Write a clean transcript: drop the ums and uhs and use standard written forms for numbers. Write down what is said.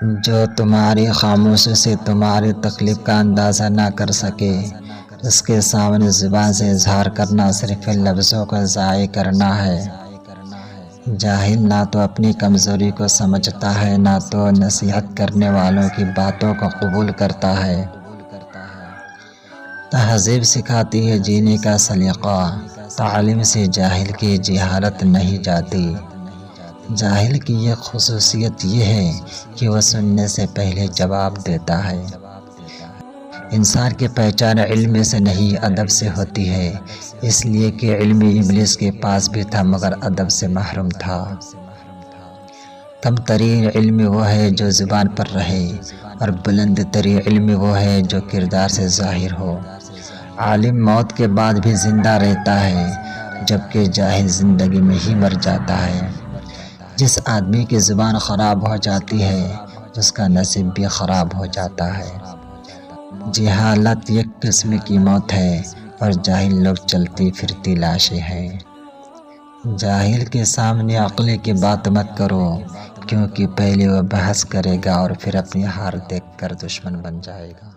جو تمہاری خاموشی سے تمہاری تکلیف کا اندازہ نہ کر سکے، اس کے سامنے زبان سے اظہار کرنا صرف لفظوں کا ضائع کرنا ہے۔ جاہل نہ تو اپنی کمزوری کو سمجھتا ہے، نہ تو نصیحت کرنے والوں کی باتوں کو قبول کرتا ہے۔ تہذیب سکھاتی ہے جینے کا سلیقہ، تعلیم سے جاہل کی جہالت نہیں جاتی۔ جاہل کی یہ خصوصیت یہ ہے کہ وہ سننے سے پہلے جواب دیتا ہے۔ انسان کی پہچان علم سے نہیں ادب سے ہوتی ہے، اس لیے کہ علم ابلیس کے پاس بھی تھا مگر ادب سے محروم تھا۔ کم ترین علم وہ ہے جو زبان پر رہے، اور بلند ترین علم وہ ہے جو کردار سے ظاہر ہو۔ عالم موت کے بعد بھی زندہ رہتا ہے، جبکہ جاہل زندگی میں ہی مر جاتا ہے۔ جس آدمی کی زبان خراب ہو جاتی ہے، اس کا نصیب بھی خراب ہو جاتا ہے۔ جہالت ایک قسم کی موت ہے، اور جاہل لوگ چلتی پھرتی لاشیں ہیں۔ جاہل کے سامنے عقل کی بات مت کرو، کیونکہ پہلے وہ بحث کرے گا اور پھر اپنی ہار دیکھ کر دشمن بن جائے گا۔